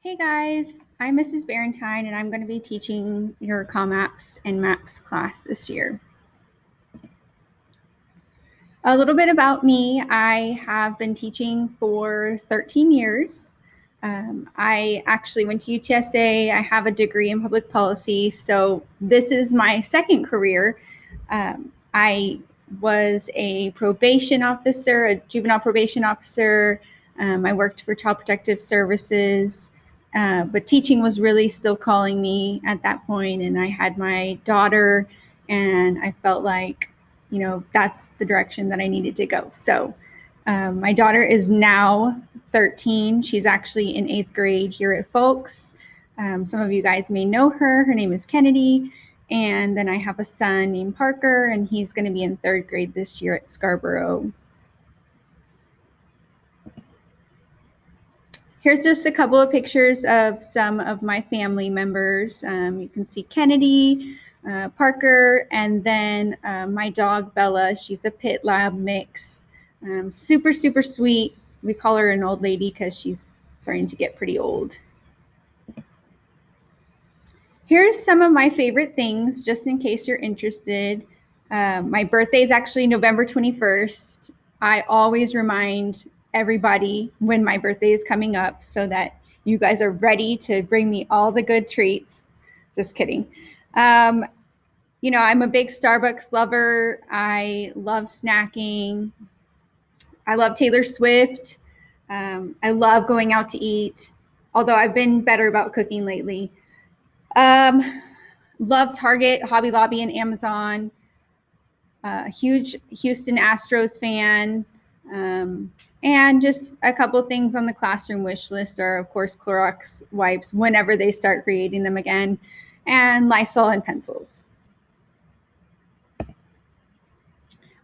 Hey guys, I'm Mrs. Barentine and I'm going to be teaching your Comm Apps and Maps class this year. A little bit about me. I have been teaching for 13 years. I actually went to UTSA. I have a degree in public policy, so this is my second career. I was a probation officer, a juvenile probation officer. I worked for Child Protective Services, but teaching was really still calling me at that point, and I had my daughter, and I felt like that's the direction that I needed to go. So my daughter is now 13. She's actually in 8th grade here at Folks. Some of you guys may know her. Her name is Kennedy. And then I have a son named Parker, and he's going to be in 3rd grade this year at Scarborough. Here's just a couple of pictures of some of my family members. You can see Kennedy, Parker, and then my dog Bella. She's a pit lab mix. Super, super sweet. We call her an old lady because she's starting to get pretty old. Here's some of my favorite things, just in case you're interested. My birthday is actually November 21st. I always remind everybody when my birthday is coming up so that you guys are ready to bring me all the good treats. Just kidding. I'm a big Starbucks lover. I love snacking. I love Taylor Swift. I love going out to eat, although I've been better about cooking lately. Love Target, Hobby Lobby, and Amazon. Huge Houston Astros fan. And just a couple of things on the classroom wish list are, of course, Clorox wipes whenever they start creating them again, and Lysol and pencils.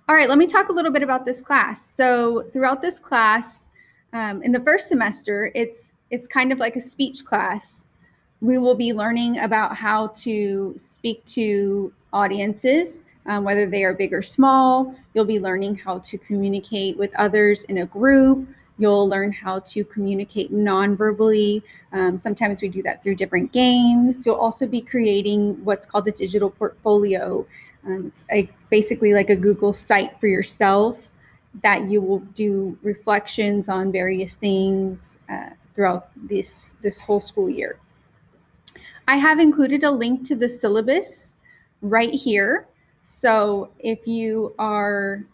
All right, let me talk a little bit about this class. So throughout this class, in the first semester, it's kind of like a speech class. We will be learning about how to speak to audiences, whether they are big or small. You'll be learning how to communicate with others in a group. You'll learn how to communicate non-verbally. Sometimes we do that through different games. You'll also be creating what's called a digital portfolio. It's basically like a Google site for yourself that you will do reflections on various things throughout this whole school year. I have included a link to the syllabus right here. So if you are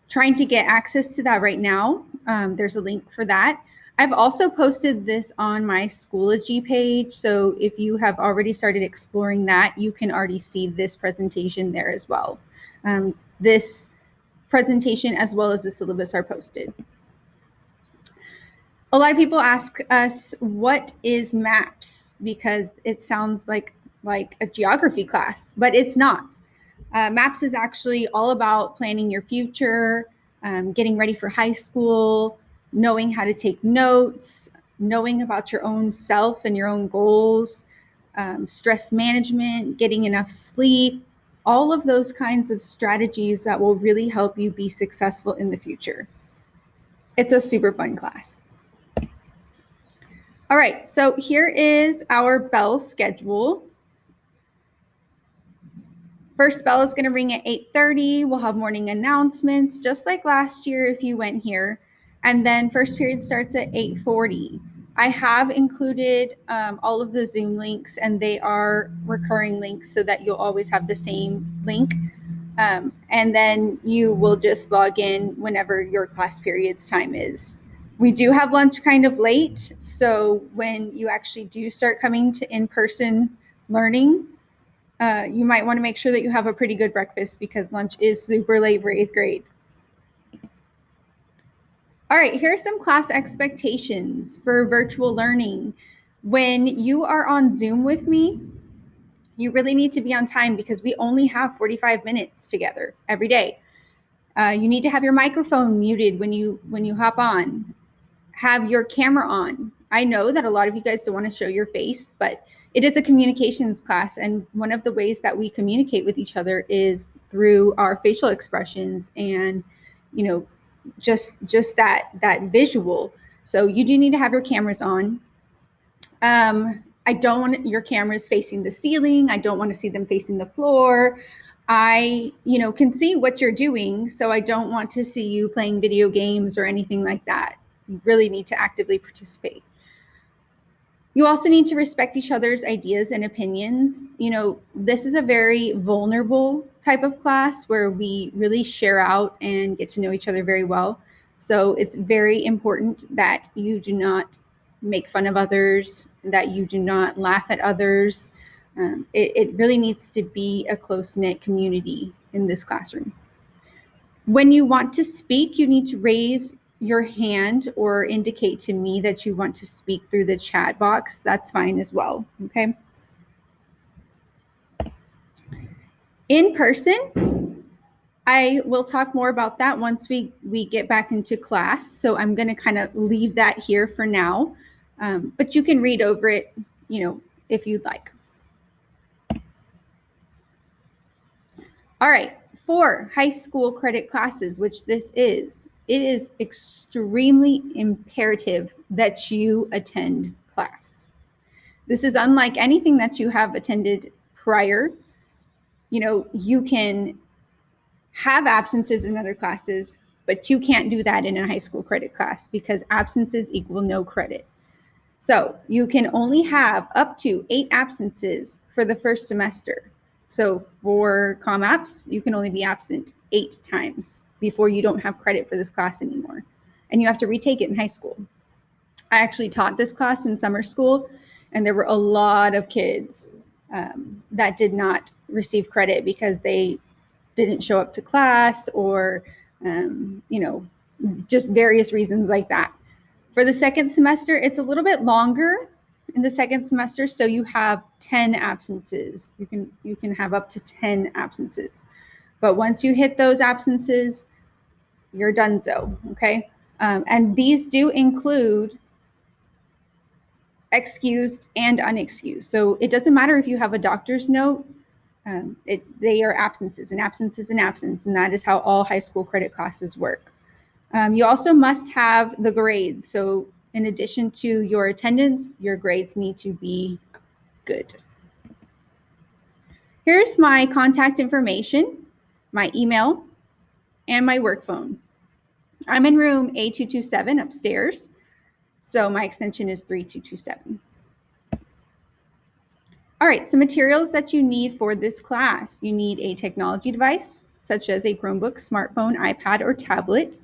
trying to get access to that right now, there's a link for that. I've also posted this on my Schoology page. So if you have already started exploring that, you can already see this presentation there as well. This presentation as well as the syllabus are posted. A lot of people ask us, what is MAPS? Because it sounds like a geography class, but it's not. MAPS is actually all about planning your future, getting ready for high school, knowing how to take notes, knowing about your own self and your own goals, stress management, getting enough sleep, all of those kinds of strategies that will really help you be successful in the future. It's a super fun class. All right, so here is our bell schedule. First bell is going to ring at 8:30. We'll have morning announcements, just like last year if you went here. And then first period starts at 8:40. I have included all of the Zoom links, and they are recurring links so that you'll always have the same link. And then you will just log in whenever your class period's time is. We do have lunch kind of late, so when you actually do start coming to in-person learning, you might want to make sure that you have a pretty good breakfast because lunch is super late for 8th grade. All right, here are some class expectations for virtual learning. When you are on Zoom with me, you really need to be on time because we only have 45 minutes together every day. You need to have your microphone muted when you hop on. Have your camera on. I know that a lot of you guys don't want to show your face, but it is a communications class, and one of the ways that we communicate with each other is through our facial expressions and just that visual. So you do need to have your cameras on. I don't want your cameras facing the ceiling. I don't want to see them facing the floor. I, can see what you're doing, so I don't want to see you playing video games or anything like that. You really need to actively participate. You also need to respect each other's ideas and opinions. This is a very vulnerable type of class where we really share out and get to know each other very well. So it's very important that you do not make fun of others, that you do not laugh at others. It really needs to be a close-knit community in this classroom. When you want to speak, you need to raise your hand or indicate to me that you want to speak through the chat box. That's fine as well, okay? In person, I will talk more about that once we get back into class. So I'm going to kind of leave that here for now, but you can read over it, if you'd like. All right, for high school credit classes, which this is, it is extremely imperative that you attend class. This is unlike anything that you have attended prior. You can have absences in other classes, but you can't do that in a high school credit class because absences equal no credit. So you can only have up to 8 absences for the first semester. So for Comm Apps, you can only be absent 8 times before you don't have credit for this class anymore. And you have to retake it in high school. I actually taught this class in summer school, and there were a lot of kids that did not receive credit because they didn't show up to class or, just various reasons like that. For the second semester, it's a little bit longer in the second semester, so you have 10 absences. You can have up to 10 absences. But once you hit those absences, you're donezo, okay? And these do include excused and unexcused. So it doesn't matter if you have a doctor's note, they are absences, and absence is an absence, and that is how all high school credit classes work. You also must have the grades. So in addition to your attendance, your grades need to be good. Here's my contact information, my email, and my work phone. I'm in room A227 upstairs, so my extension is 3227. All right, so materials that you need for this class. You need a technology device, such as a Chromebook, smartphone, iPad, or tablet.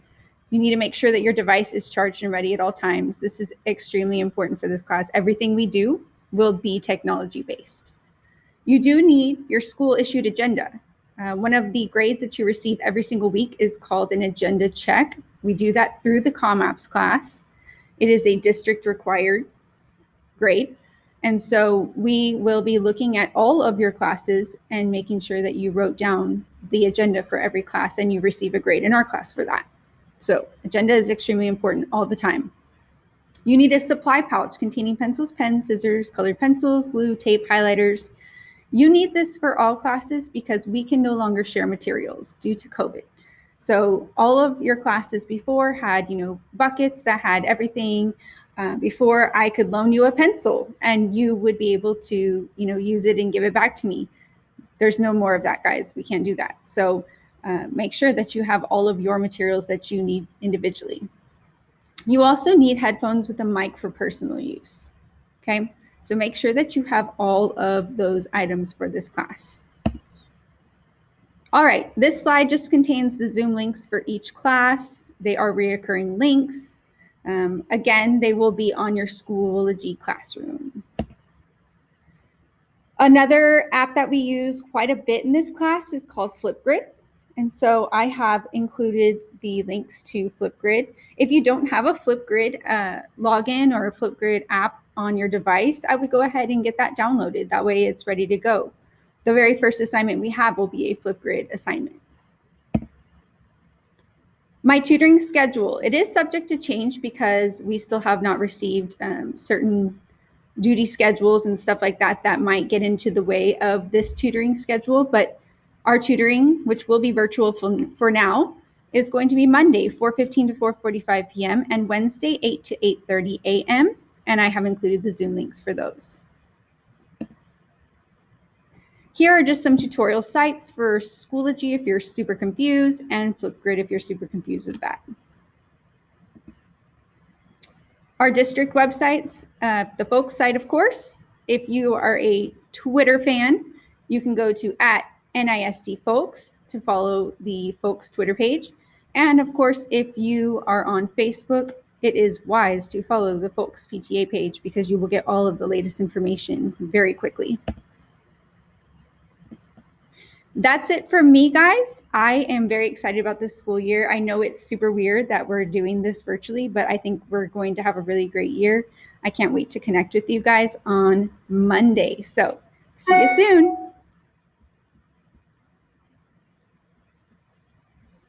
You need to make sure that your device is charged and ready at all times. This is extremely important for this class. Everything we do will be technology-based. You do need your school-issued agenda. One of the grades that you receive every single week is called an agenda check. We do that through the Comm Apps class. It is a district-required grade. And so we will be looking at all of your classes and making sure that you wrote down the agenda for every class and you receive a grade in our class for that. So agenda is extremely important all the time. You need a supply pouch containing pencils, pens, scissors, colored pencils, glue, tape, highlighters. You need this for all classes because we can no longer share materials due to COVID. So all of your classes before had, buckets that had everything. Before I could loan you a pencil and you would be able to, use it and give it back to me. There's no more of that, guys. We can't do that. So make sure that you have all of your materials that you need individually. You also need headphones with a mic for personal use, okay? So make sure that you have all of those items for this class. All right, this slide just contains the Zoom links for each class. They are reoccurring links. Again, they will be on your Schoology classroom. Another app that we use quite a bit in this class is called Flipgrid. And so I have included the links to Flipgrid. If you don't have a Flipgrid login or a Flipgrid app on your device, I would go ahead and get that downloaded. That way it's ready to go. The very first assignment we have will be a Flipgrid assignment. My tutoring schedule, it is subject to change because we still have not received certain duty schedules and stuff like that that might get into the way of this tutoring schedule. But our tutoring, which will be virtual for now, is going to be Monday, 4:15 to 4:45 p.m. and Wednesday, 8 to 8:30 a.m. and I have included the Zoom links for those. Here are just some tutorial sites for Schoology if you're super confused, and Flipgrid if you're super confused with that. Our district websites, the Folks site, of course. If you are a Twitter fan, you can go to @NISD Folks to follow the Folks Twitter page. And of course, if you are on Facebook, it is wise to follow the Folks PTA page because you will get all of the latest information very quickly. That's it for me, guys. I am very excited about this school year. I know it's super weird that we're doing this virtually, but I think we're going to have a really great year. I can't wait to connect with you guys on Monday. So see you soon.